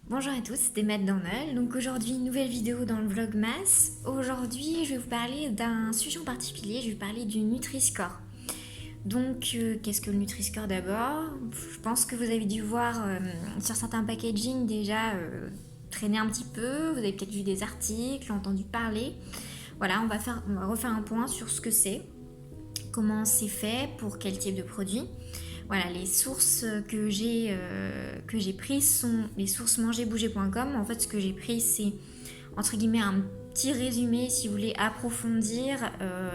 Bonjour à tous, c'était Matt Dornel. Donc aujourd'hui, nouvelle vidéo dans le Vlogmas. Aujourd'hui, je vais vous parler d'un sujet en particulier, je vais vous parler du Nutri-Score. Donc, qu'est-ce que le Nutri-Score d'abord? Je pense que vous avez dû voir sur certains packaging déjà traîner un petit peu, vous avez peut-être vu des articles, entendu parler. Voilà, on va refaire un point sur ce que c'est, comment c'est fait, pour quel type de produit. Voilà, les sources que j'ai prises sont les sources mangerbouger.com. En fait, ce que j'ai pris, c'est entre guillemets un petit résumé. Si vous voulez approfondir,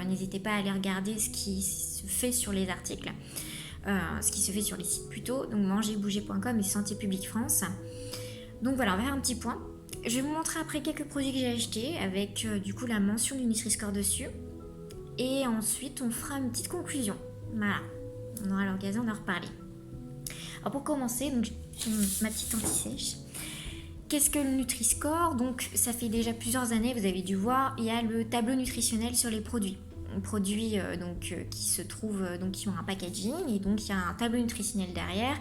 n'hésitez pas à aller regarder ce qui se fait sur les articles, ce qui se fait sur les sites plutôt. Donc mangerbouger.com et Santé publique France. Donc voilà, on va faire un petit point. Je vais vous montrer après quelques produits que j'ai achetés avec du coup la mention du Nutri-Score dessus. Et ensuite, on fera une petite conclusion. Voilà. On aura l'occasion d'en reparler. Alors pour commencer, donc, ma petite anti-sèche. Qu'est-ce que le Nutri-Score? Donc ça fait déjà plusieurs années, vous avez dû voir, il y a le tableau nutritionnel sur les produits. Produits qui se trouvent, qui ont un packaging, et donc il y a un tableau nutritionnel derrière.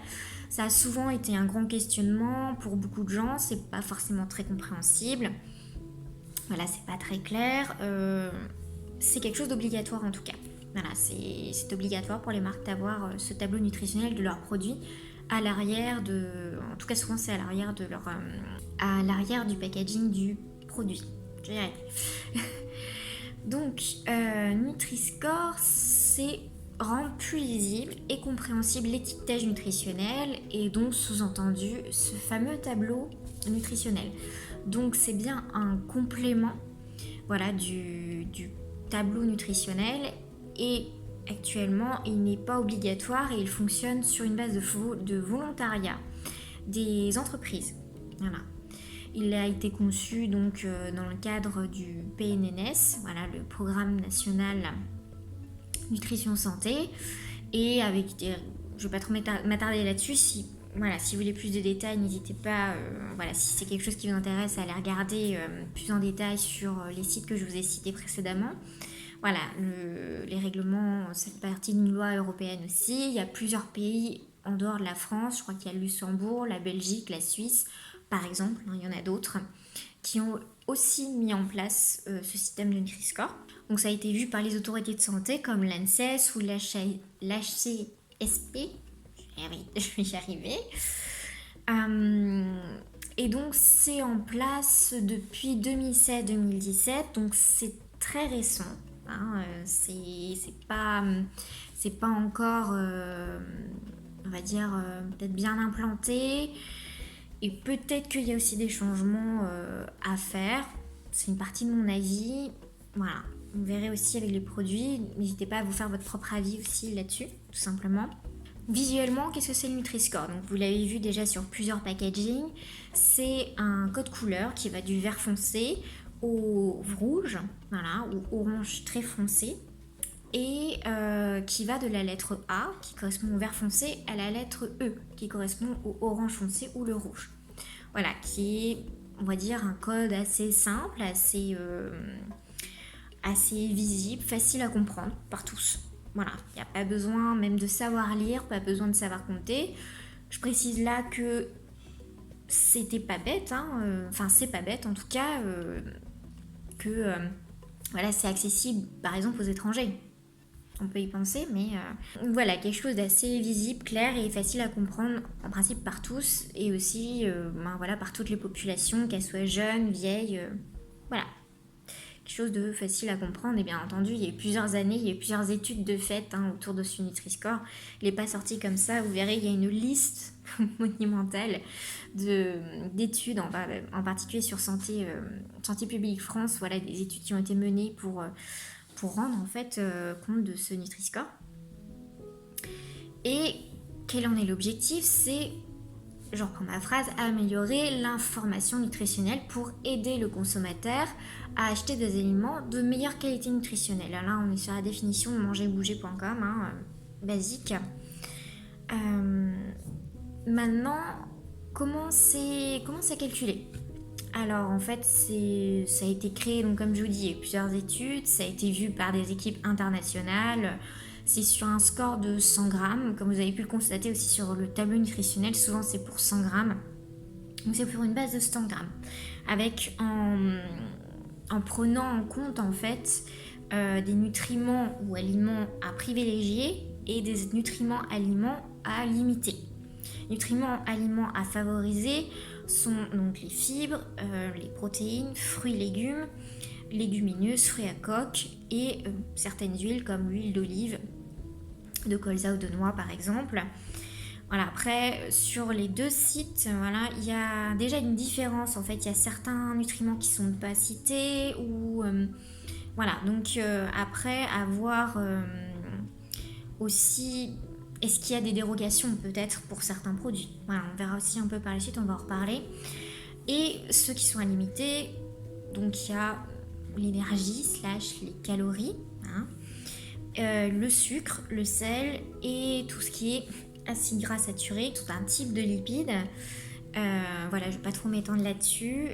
Ça a souvent été un grand questionnement pour beaucoup de gens, c'est pas forcément très compréhensible. Voilà, c'est pas très clair. C'est quelque chose d'obligatoire en tout cas. Voilà, c'est obligatoire pour les marques d'avoir ce tableau nutritionnel de leurs produits à l'arrière de... En tout cas, souvent, c'est à l'arrière de leur... à l'arrière du packaging du produit. Je vais y arriver. Donc, Nutri-Score, c'est rendre plus lisible et compréhensible l'étiquetage nutritionnel et donc, sous-entendu, ce fameux tableau nutritionnel. Donc, c'est bien un complément, voilà, du tableau nutritionnel. Et actuellement, il n'est pas obligatoire et il fonctionne sur une base de volontariat des entreprises. Voilà. Il a été conçu donc dans le cadre du PNNS, voilà, le Programme National Nutrition Santé, et avec des... Je ne vais pas trop m'attarder là-dessus. Si vous voulez plus de détails, n'hésitez pas, si c'est quelque chose qui vous intéresse, à aller regarder plus en détail sur les sites que je vous ai cités précédemment. Voilà, les règlements, ça fait partie d'une loi européenne aussi. Il y a plusieurs pays en dehors de la France, je crois qu'il y a le Luxembourg, la Belgique, la Suisse, par exemple, il y en a d'autres, qui ont aussi mis en place ce système de Nutri-Score. Donc ça a été vu par les autorités de santé comme l'ANSES ou l'HCSP. Je vais y arriver. Et donc c'est en place depuis 2016-2017, donc c'est très récent. C'est pas encore, on va dire, peut-être bien implanté. Et peut-être qu'il y a aussi des changements à faire. C'est une partie de mon avis. Voilà, vous verrez aussi avec les produits. N'hésitez pas à vous faire votre propre avis aussi là-dessus, tout simplement. Visuellement, qu'est-ce que c'est le Nutri-Score? Donc, vous l'avez vu déjà sur plusieurs packaging. C'est un code couleur qui va du vert foncé au rouge, voilà, ou orange très foncé, et qui va de la lettre A, qui correspond au vert foncé, à la lettre E, qui correspond au orange foncé ou le rouge. Voilà, qui est, on va dire, un code assez simple, assez visible, facile à comprendre par tous. Voilà, il n'y a pas besoin même de savoir lire, pas besoin de savoir compter. Je précise là que c'était pas bête, c'est pas bête en tout cas, c'est accessible par exemple aux étrangers. On peut y penser, mais voilà, quelque chose d'assez visible, clair et facile à comprendre en principe par tous et aussi par toutes les populations, qu'elles soient jeunes, vieilles, voilà. Quelque chose de facile à comprendre, et bien entendu, il y a eu plusieurs années, il y a eu plusieurs études de fait autour de ce Nutri-Score. Il n'est pas sorti comme ça, vous verrez, il y a une liste monumentale d'études, en particulier sur Santé publique France, voilà, des études qui ont été menées pour rendre en fait compte de ce Nutri-Score. Et quel en est l'objectif? C'est, je reprends ma phrase, améliorer l'information nutritionnelle pour aider le consommateur à acheter des aliments de meilleure qualité nutritionnelle. Là, on est sur la définition de mangerbouger.com, basique. Maintenant, comment c'est calculé? Alors en fait, ça a été créé, donc comme je vous dis, il y a eu plusieurs études, ça a été vu par des équipes internationales. C'est sur un score de 100 grammes, comme vous avez pu le constater aussi sur le tableau nutritionnel, souvent c'est pour 100 grammes. Donc c'est pour une base de 100 grammes, avec en prenant en compte en fait des nutriments ou aliments à privilégier et des nutriments aliments à limiter. Nutriments aliments à favoriser sont donc les fibres, les protéines, fruits, légumes, légumineuses, fruits à coque et certaines huiles comme l'huile d'olive, de colza ou de noix par exemple. Voilà, après sur les deux sites, voilà, il y a déjà une différence en fait. Il y a certains nutriments qui sont pas cités ou voilà. Donc après à voir aussi, est-ce qu'il y a des dérogations peut-être pour certains produits. Voilà, on verra aussi un peu par la suite, on va en reparler. Et ceux qui sont à limiter, donc il y a l'énergie / les calories, hein, le sucre, le sel et tout ce qui est acides gras saturés, tout un type de lipides. Voilà, je ne vais pas trop m'étendre là-dessus,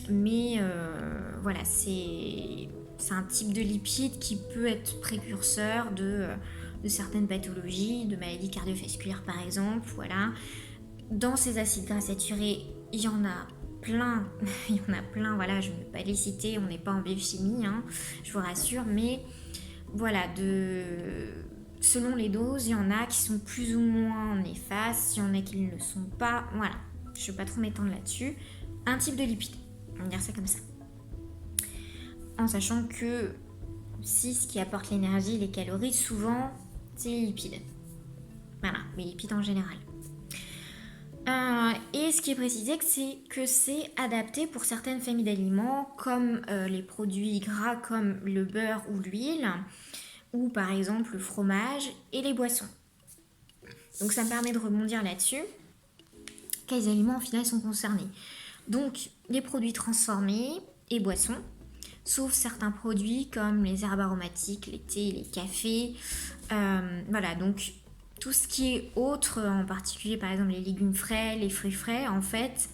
mais voilà, c'est un type de lipide qui peut être précurseur de certaines pathologies, de maladies cardiovasculaires par exemple. Voilà. Dans ces acides gras saturés, il y en a plein, voilà, je ne vais pas les citer, on n'est pas en biochimie, hein, je vous rassure, mais voilà, selon les doses, il y en a qui sont plus ou moins néfastes, il y en a qui ne le sont pas, voilà, je ne vais pas trop m'étendre là-dessus. Un type de lipide, on va dire ça comme ça. En sachant que si ce qui apporte l'énergie, les calories, souvent, c'est les lipides. Voilà, les lipides en général. Et ce qui est précisé, c'est que c'est adapté pour certaines familles d'aliments, comme les produits gras comme le beurre ou l'huile, ou par exemple le fromage et les boissons. Donc ça me permet de rebondir là-dessus. Quels aliments au final sont concernés? Donc les produits transformés et boissons, sauf certains produits comme les herbes aromatiques, les thés, les cafés. Voilà, donc tout ce qui est autre, en particulier par exemple les légumes frais, les fruits frais, en fait,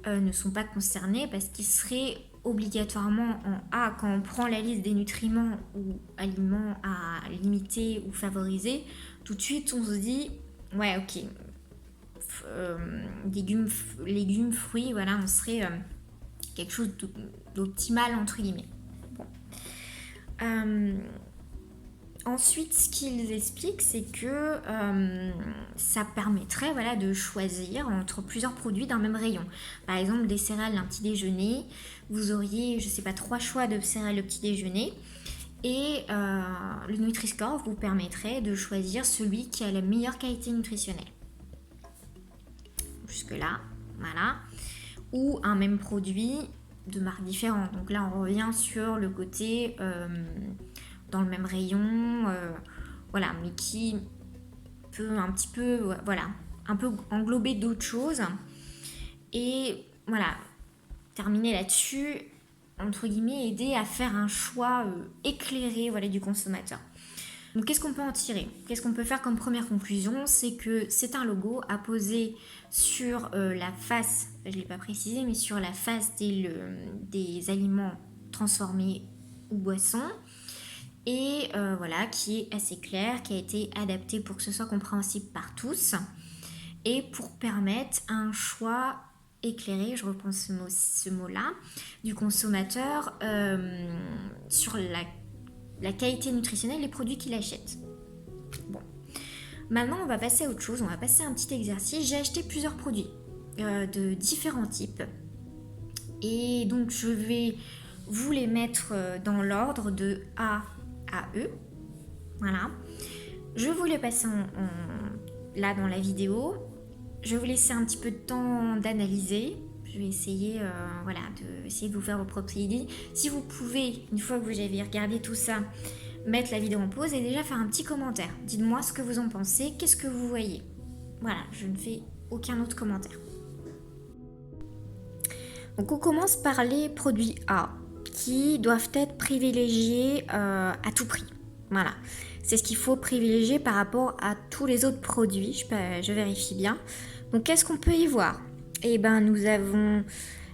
ne sont pas concernés parce qu'ils seraient obligatoirement en A quand on prend la liste des nutriments ou aliments à limiter ou favoriser. Tout de suite, on se dit, ouais, ok, légumes, fruits, voilà, on serait quelque chose d'optimal entre guillemets. Bon. Ensuite, ce qu'ils expliquent, c'est que ça permettrait, voilà, de choisir entre plusieurs produits d'un même rayon. Par exemple, des céréales d'un petit déjeuner, vous auriez, je sais pas, 3 choix de céréales au petit déjeuner. Et le Nutri-Score vous permettrait de choisir celui qui a la meilleure qualité nutritionnelle. Jusque-là, voilà. Ou un même produit de marques différentes. Donc là, on revient sur le côté dans le même rayon, voilà, mais qui peut un petit peu, voilà, un peu englober d'autres choses. Et voilà, terminer là-dessus, entre guillemets, aider à faire un choix éclairé, voilà, du consommateur. Donc qu'est-ce qu'on peut en tirer? Qu'est-ce qu'on peut faire comme première conclusion? C'est que c'est un logo à poser sur la face, je ne l'ai pas précisé, mais sur la face des aliments transformés ou boissons. Et voilà, qui est assez clair, qui a été adapté pour que ce soit compréhensible par tous et pour permettre un choix éclairé, je reprends ce mot-là, du consommateur sur la qualité nutritionnelle des produits qu'il achète. Bon, maintenant on va passer à autre chose, on va passer à un petit exercice. J'ai acheté plusieurs produits de différents types et donc je vais vous les mettre dans l'ordre de A à E. Voilà. Je vais vous les passer là dans la vidéo. Je vais vous laisser un petit peu de temps d'analyser. Je vais essayer, voilà, de vous faire vos propres idées. Si vous pouvez, une fois que vous avez regardé tout ça, mettre la vidéo en pause et déjà faire un petit commentaire. Dites-moi ce que vous en pensez, qu'est-ce que vous voyez. Voilà, je ne fais aucun autre commentaire. Donc on commence par les produits A, qui doivent être privilégiés à tout prix. Voilà, c'est ce qu'il faut privilégier par rapport à tous les autres produits. Je vérifie bien. Donc qu'est-ce qu'on peut y voir? Eh ben nous avons,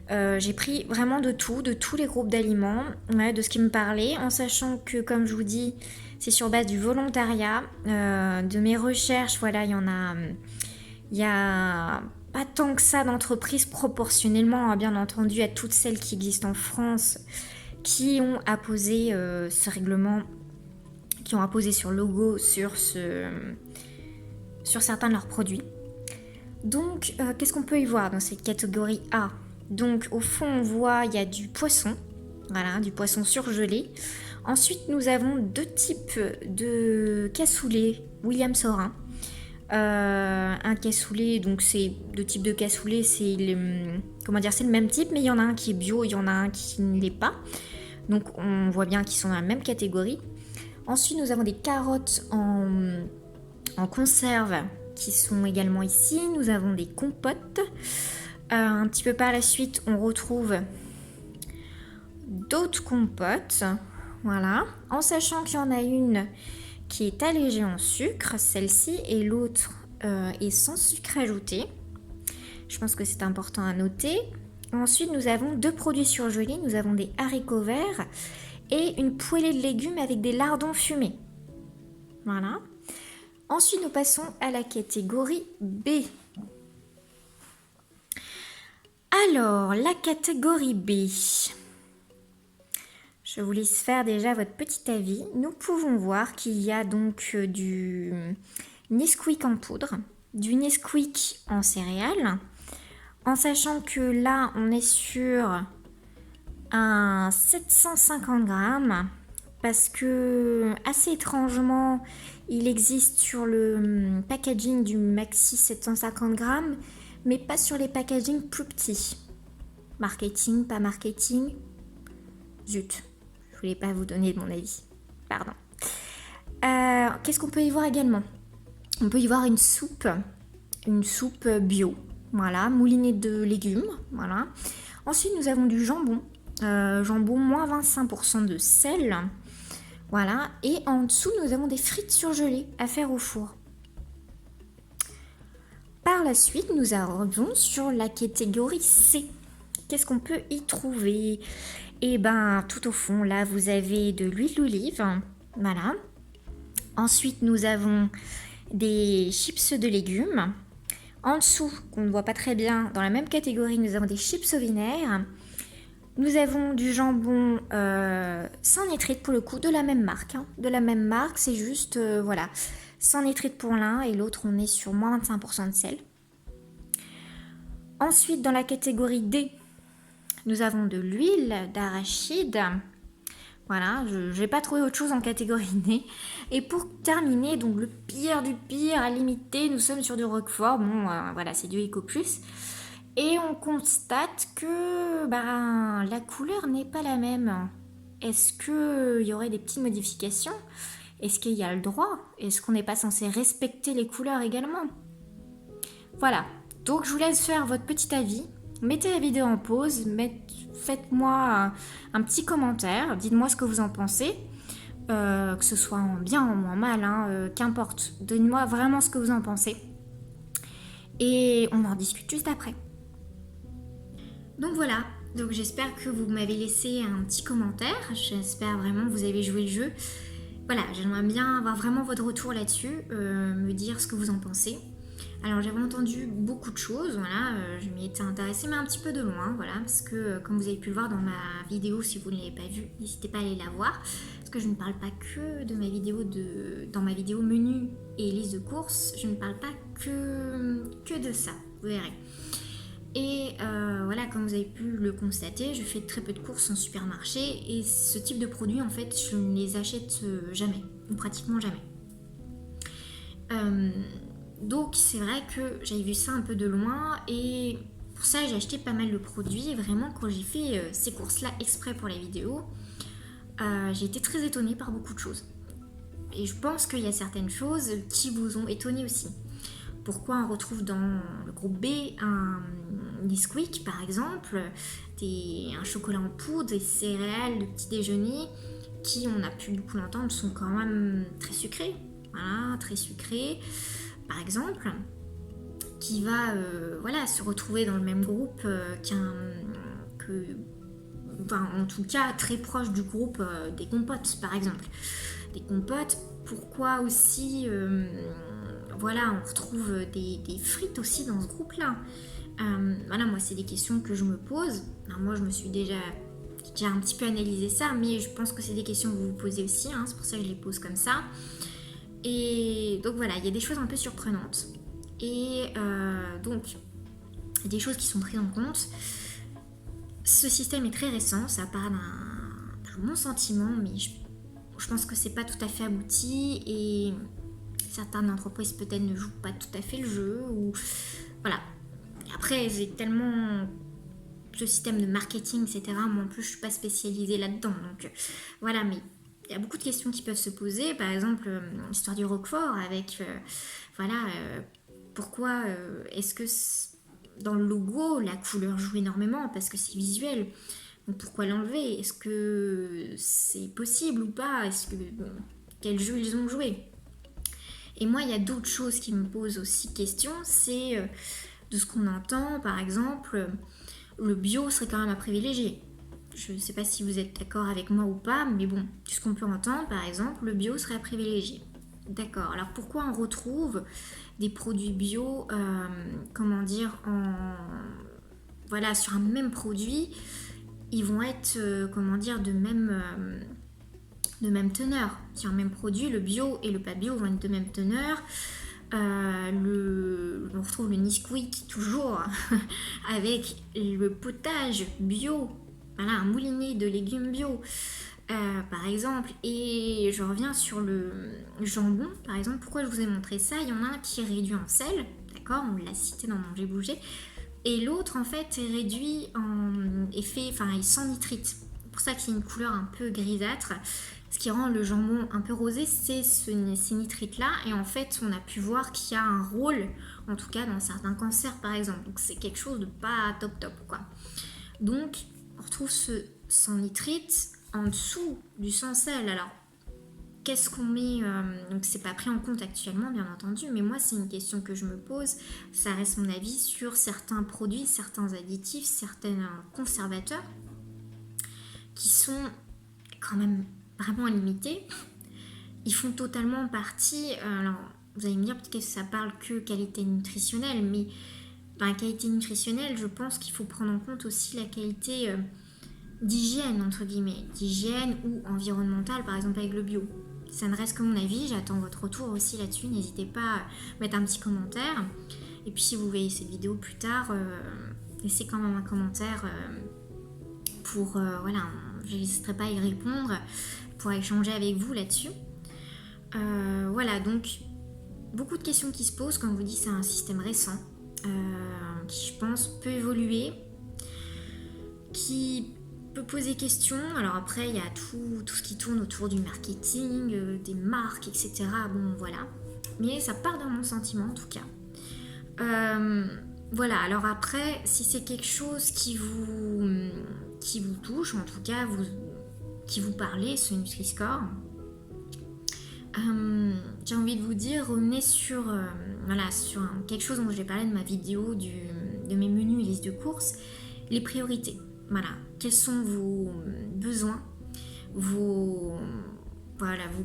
j'ai pris vraiment de tout, de tous les groupes d'aliments, ouais, de ce qui me parlait, en sachant que comme je vous dis, c'est sur base du volontariat, de mes recherches. Voilà, il y a pas tant que ça d'entreprises proportionnellement, hein, bien entendu, à toutes celles qui existent en France, qui ont apposé ce règlement, qui ont apposé sur logo sur certains de leurs produits. Donc, qu'est-ce qu'on peut y voir dans cette catégorie A? Donc, au fond, on voit, il y a du poisson, voilà, du poisson surgelé. Ensuite, nous avons deux types de cassoulet William Saurin. Un cassoulet, donc c'est deux types de cassoulet, c'est c'est le même type, mais il y en a un qui est bio, il y en a un qui ne l'est pas. Donc, on voit bien qu'ils sont dans la même catégorie. Ensuite, nous avons des carottes en conserve qui sont également ici. Nous avons des compotes. Un petit peu par la suite, on retrouve d'autres compotes. Voilà. En sachant qu'il y en a une qui est allégée en sucre, celle-ci, et l'autre est sans sucre ajouté. Je pense que c'est important à noter. Ensuite, nous avons deux produits surgelés. Nous avons des haricots verts et une poêlée de légumes avec des lardons fumés. Voilà. Ensuite, nous passons à la catégorie B. Alors, la catégorie B. Je vous laisse faire déjà votre petit avis. Nous pouvons voir qu'il y a donc du Nesquik en poudre, du Nesquik en céréales, en sachant que là, on est sur un 750 grammes, parce que, assez étrangement, il existe sur le packaging du Maxi 750 grammes, mais pas sur les packagings plus petits. Marketing, pas marketing. Zut, je voulais pas vous donner mon avis. Pardon. Qu'est-ce qu'on peut y voir également? On peut y voir une soupe bio. Voilà, moulinée de légumes. Voilà. Ensuite, nous avons du jambon. Jambon moins 25% de sel. Voilà. Et en dessous, nous avons des frites surgelées à faire au four. Par la suite, nous arrivons sur la catégorie C. Qu'est-ce qu'on peut y trouver? Eh ben, tout au fond, là, vous avez de l'huile d'olive. Voilà. Ensuite, nous avons des chips de légumes. En dessous, qu'on ne voit pas très bien, dans la même catégorie, nous avons des chips au vinaigre. Nous avons du jambon sans nitrite pour le coup, de la même marque. Hein. De la même marque, c'est juste, voilà, sans nitrite pour l'un et l'autre, on est sur moins 25% de sel. Ensuite, dans la catégorie D, nous avons de l'huile d'arachide. Voilà, je n'ai pas trouvé autre chose en catégorie D. Et pour terminer, donc le pire du pire, à limiter, nous sommes sur du Roquefort. Bon, voilà, c'est du Eco Plus. Et on constate que la couleur n'est pas la même. Est-ce qu'il y aurait des petites modifications? Est-ce qu'il y a le droit? Est-ce qu'on n'est pas censé respecter les couleurs également? Voilà, donc je vous laisse faire votre petit avis. Mettez la vidéo en pause, faites-moi un petit commentaire, dites-moi ce que vous en pensez. Que ce soit en bien ou en mal, hein, qu'importe. Donnez-moi vraiment ce que vous en pensez. Et on en discute juste après. Donc voilà, donc j'espère que vous m'avez laissé un petit commentaire. J'espère vraiment que vous avez joué le jeu. Voilà, j'aimerais bien avoir vraiment votre retour là-dessus, me dire ce que vous en pensez. Alors j'avais entendu beaucoup de choses, voilà, je m'y étais intéressée mais un petit peu de loin, voilà, parce que comme vous avez pu le voir dans ma vidéo, si vous ne l'avez pas vue, n'hésitez pas à aller la voir, parce que je ne parle pas que de ma vidéo dans ma vidéo menu et liste de courses, je ne parle pas que de ça, vous verrez. Et voilà, comme vous avez pu le constater, je fais très peu de courses en supermarché et ce type de produits, en fait, je ne les achète jamais, ou pratiquement jamais. Donc c'est vrai que j'avais vu ça un peu de loin et pour ça j'ai acheté pas mal de produits. Et vraiment quand j'ai fait ces courses là exprès pour la vidéo, j'ai été très étonnée par beaucoup de choses. Et je pense qu'il y a certaines choses qui vous ont étonné aussi. Pourquoi on retrouve dans le groupe B un Nesquik par exemple, un chocolat en poudre, des céréales de petit déjeuner qui, on a pu beaucoup l'entendre, sont quand même très sucrés. Voilà, très sucrés. Par exemple, qui va se retrouver dans le même groupe en tout cas très proche du groupe des compotes par exemple. Des compotes, pourquoi aussi voilà, on retrouve des frites aussi dans ce groupe-là. Voilà, moi, c'est des questions que je me pose. Alors, moi, je me suis déjà un petit peu analysé ça, mais je pense que c'est des questions que vous vous posez aussi, hein, c'est pour ça que je les pose comme ça. Et donc voilà, il y a des choses un peu surprenantes. Et donc, il y a des choses qui sont prises en compte. Ce système est très récent, ça part d'un bon sentiment, mais je pense que c'est pas tout à fait abouti et certaines entreprises peut-être ne jouent pas tout à fait le jeu ou voilà. Après, j'ai tellement ce système de marketing, etc. Moi en plus, je suis pas spécialisée là-dedans, donc voilà. Mais il y a beaucoup de questions qui peuvent se poser. Par exemple, l'histoire du Roquefort avec voilà, pourquoi est-ce que dans le logo la couleur joue énormément parce que c'est visuel. Donc pourquoi l'enlever? Est-ce que c'est possible ou pas? Est-ce que quel jeu ils ont joué? Et moi, il y a d'autres choses qui me posent aussi question, c'est de ce qu'on entend, par exemple, le bio serait quand même à privilégier. Je ne sais pas si vous êtes d'accord avec moi ou pas, mais bon, ce qu'on peut entendre, par exemple, le bio serait à privilégier. D'accord, alors pourquoi on retrouve des produits bio, comment dire, voilà, sur un même produit, ils vont être, comment dire, de même teneur. Sur un même produit, le bio et le pas bio vont être de même teneur. On retrouve le Nesquik toujours avec le potage bio, voilà, un moulinet de légumes bio, par exemple. Et je reviens sur le jambon, par exemple. Pourquoi je vous ai montré ça? Il y en a un qui est réduit en sel, d'accord, on l'a cité dans Manger Bouger, et l'autre en fait est réduit est sans nitrite. C'est pour ça que c'est une couleur un peu grisâtre. Ce qui rend le jambon un peu rosé, c'est ces nitrites-là. Et en fait, on a pu voir qu'il y a un rôle, en tout cas dans certains cancers par exemple. Donc c'est quelque chose de pas top quoi. Donc on retrouve ce sans nitrite en dessous du sans sel. Alors qu'est-ce qu'on met donc c'est pas pris en compte actuellement bien entendu, mais moi c'est une question que je me pose. Ça reste mon avis sur certains produits, certains additifs, certains conservateurs qui sont quand même vraiment limités. Ils font totalement partie, alors vous allez me dire peut-être que ça parle que qualité nutritionnelle, mais la qualité nutritionnelle, je pense qu'il faut prendre en compte aussi la qualité d'hygiène, entre guillemets, d'hygiène ou environnementale, par exemple avec le bio. Ça ne reste que mon avis, j'attends votre retour aussi là-dessus, n'hésitez pas à mettre un petit commentaire. Et puis si vous voyez cette vidéo plus tard, laissez quand même un commentaire pour, voilà, je n'hésiterai pas à y répondre, pour échanger avec vous là-dessus. Voilà, donc beaucoup de questions qui se posent. Comme je vous dis, c'est un système récent qui, je pense, peut évoluer, qui peut poser question. Alors après, il y a tout ce qui tourne autour du marketing, des marques, etc. Bon, voilà. Mais ça part dans mon sentiment, en tout cas. Voilà, alors après, si c'est quelque chose qui vous touche, en tout cas, qui vous parlait, ce Nutri-Score, j'ai envie de vous dire, revenez sur quelque chose dont j'ai parlé de ma vidéo de mes menus et listes de courses, les priorités. Voilà, quels sont vos besoins, vos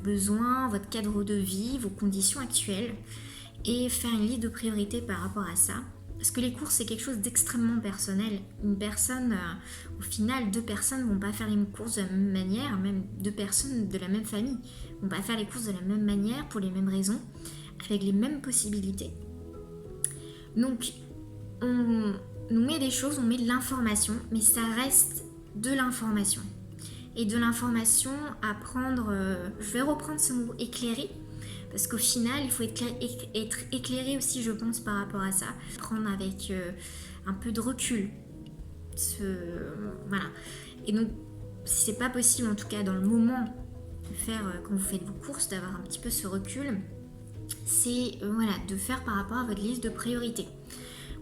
besoins, votre cadre de vie, vos conditions actuelles, et faire une liste de priorités par rapport à ça. Parce que les courses, c'est quelque chose d'extrêmement personnel. Une personne, au final, 2 personnes ne vont pas faire les courses de la même manière, même 2 personnes de la même famille ne vont pas faire les courses de la même manière, pour les mêmes raisons, avec les mêmes possibilités. Donc, on nous met des choses, on met de l'information, mais ça reste de l'information. Et de l'information à prendre, je vais reprendre ce mot éclairé, parce qu'au final, il faut être éclairé aussi, je pense, par rapport à ça. Prendre avec un peu de recul. Voilà. Et donc, si c'est pas possible, en tout cas dans le moment de faire, quand vous faites vos courses, d'avoir un petit peu ce recul, c'est de faire par rapport à votre liste de priorités.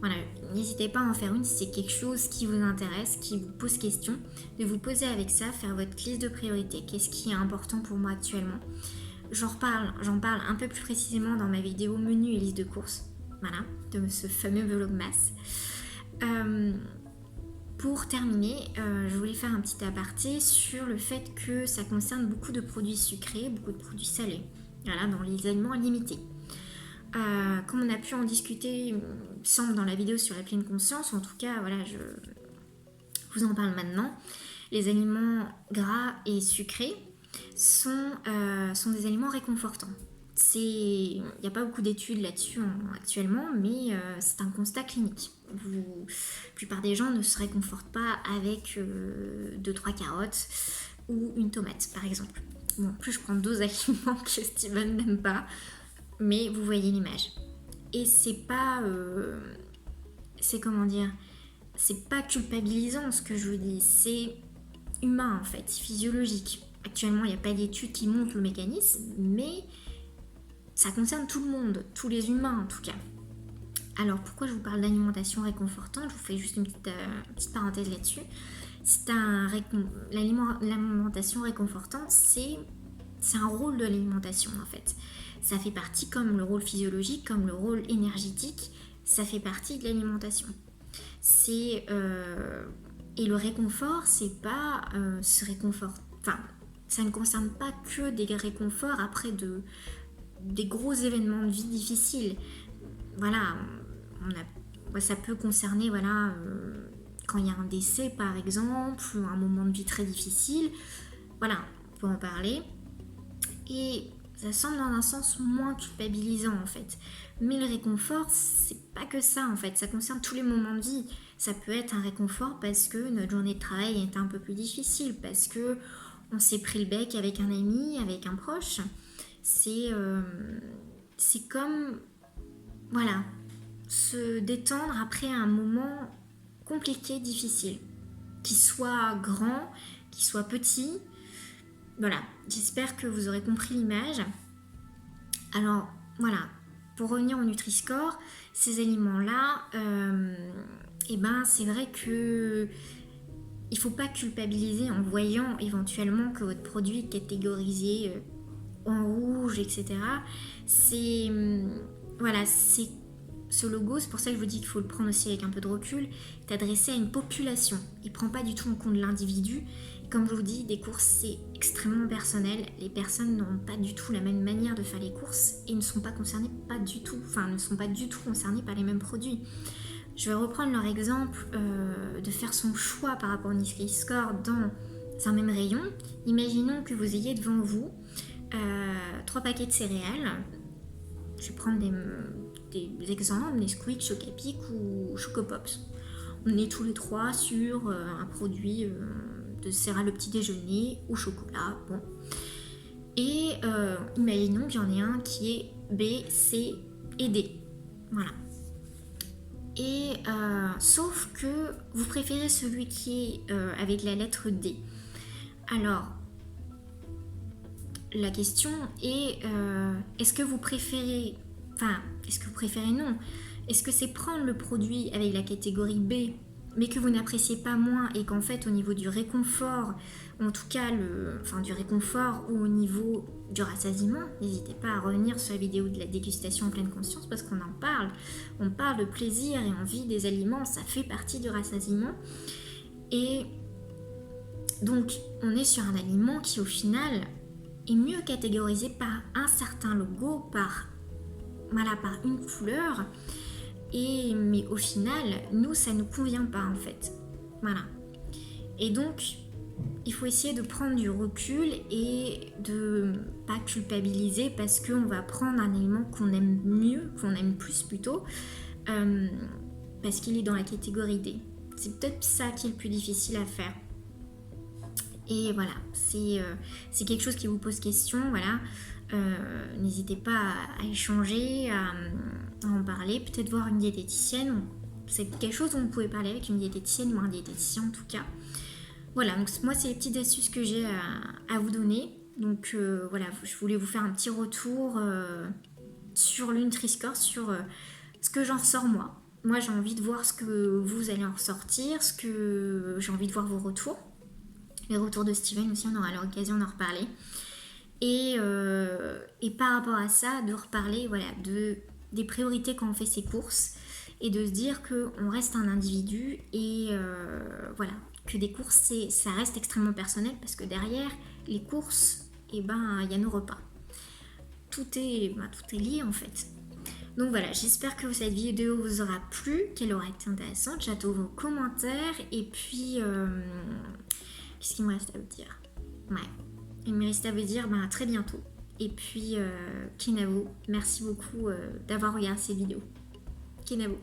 Voilà, n'hésitez pas à en faire une si c'est quelque chose qui vous intéresse, qui vous pose question, de vous poser avec ça, faire votre liste de priorités. Qu'est-ce qui est important pour moi actuellement? J'en parle un peu plus précisément dans ma vidéo menu et liste de courses, voilà, de ce fameux vlogmas. Pour terminer, je voulais faire un petit aparté sur le fait que ça concerne beaucoup de produits sucrés, beaucoup de produits salés, voilà, dans les aliments limités. comme on a pu en discuter, il me semble, dans la vidéo sur la pleine conscience, en tout cas, voilà, je vous en parle maintenant, les aliments gras et sucrés sont des aliments réconfortants. Il n'y a pas beaucoup d'études là-dessus actuellement, mais c'est un constat clinique. La plupart des gens ne se réconfortent pas avec 2-3 carottes ou une tomate, par exemple. Bon, en plus, je prends 2 aliments que Steven n'aime pas, mais vous voyez l'image. Et c'est pas... c'est comment dire, c'est pas culpabilisant ce que je vous dis, c'est humain en fait, physiologique. Actuellement, il n'y a pas d'études qui montrent le mécanisme, mais ça concerne tout le monde, tous les humains en tout cas. Alors pourquoi je vous parle d'alimentation réconfortante? Je vous fais juste une petite parenthèse là-dessus. L'alimentation réconfortante, c'est un rôle de l'alimentation en fait. Ça fait partie, comme le rôle physiologique, comme le rôle énergétique, ça fait partie de l'alimentation. Et le réconfort, c'est pas ce réconfort. Enfin, ça ne concerne pas que des réconforts après des gros événements de vie difficiles. Voilà, ça peut concerner, voilà, quand il y a un décès par exemple, ou un moment de vie très difficile. Voilà, on peut en parler. Et ça semble dans un sens moins culpabilisant en fait. Mais le réconfort, c'est pas que ça en fait, ça concerne tous les moments de vie. Ça peut être un réconfort parce que notre journée de travail a été un peu plus difficile, parce que on s'est pris le bec avec un ami, avec un proche. C'est comme, voilà, se détendre après un moment compliqué, difficile. Qu'il soit grand, qu'il soit petit. Voilà, j'espère que vous aurez compris l'image. Alors, voilà, pour revenir au Nutri-Score, ces aliments-là, c'est vrai que il ne faut pas culpabiliser en voyant éventuellement que votre produit est catégorisé en rouge, etc. C'est ce logo, c'est pour ça que je vous dis qu'il faut le prendre aussi avec un peu de recul, est adressé à une population. Il ne prend pas du tout en compte l'individu. Comme je vous dis, des courses, c'est extrêmement personnel. Les personnes n'ont pas du tout la même manière de faire les courses et ne sont pas concernées concernées par les mêmes produits. Je vais reprendre leur exemple de faire son choix par rapport au Nutri-Score dans un même rayon. Imaginons que vous ayez devant vous 3 paquets de céréales. Je vais prendre des exemples, Nesquik, Chocapic ou Chocopops. On est tous les 3 sur un produit de céréales au petit déjeuner ou chocolat. Bon. Et imaginons qu'il y en ait un qui est B, C et D. Voilà. Et sauf que vous préférez celui qui est avec la lettre D. Alors, la question est, est-ce que vous préférez non, est-ce que c'est prendre le produit avec la catégorie B, mais que vous n'appréciez pas moins, et qu'en fait au niveau du réconfort, en tout cas du réconfort ou au niveau du rassasiement, n'hésitez pas à revenir sur la vidéo de la dégustation en pleine conscience parce qu'on en parle. On parle de plaisir et envie des aliments, ça fait partie du rassasiement. Et donc on est sur un aliment qui au final est mieux catégorisé par un certain logo, par une couleur, mais au final, nous, ça ne nous convient pas en fait. Voilà. Et donc, il faut essayer de prendre du recul et de pas culpabiliser parce qu'on va prendre un aliment qu'on aime mieux, qu'on aime plus plutôt, parce qu'il est dans la catégorie D. C'est peut-être ça qui est le plus difficile à faire. Et voilà, c'est quelque chose qui vous pose question, voilà. N'hésitez pas à échanger, à en parler, peut-être voir une diététicienne. C'est quelque chose dont vous pouvez parler avec une diététicienne ou un diététicien en tout cas. Voilà, donc moi c'est les petites astuces que j'ai à vous donner. Donc voilà, je voulais vous faire un petit retour sur le Nutri-Score, sur ce que j'en ressors moi. Moi j'ai envie de voir ce que vous allez en ressortir, j'ai envie de voir vos retours. Les retours de Steven aussi, on aura l'occasion d'en reparler. Et par rapport à ça, de reparler des priorités quand on fait ses courses et de se dire qu'on reste un individu et que des courses, ça reste extrêmement personnel parce que derrière les courses, il y a nos repas. Tout est lié en fait. Donc voilà, j'espère que cette vidéo vous aura plu, qu'elle aura été intéressante. J'attends vos commentaires et puis qu'est-ce qu'il me reste à vous dire? Ouais, il me reste à vous dire à très bientôt. Et puis Kinavo, merci beaucoup d'avoir regardé cette vidéo. Kinavo.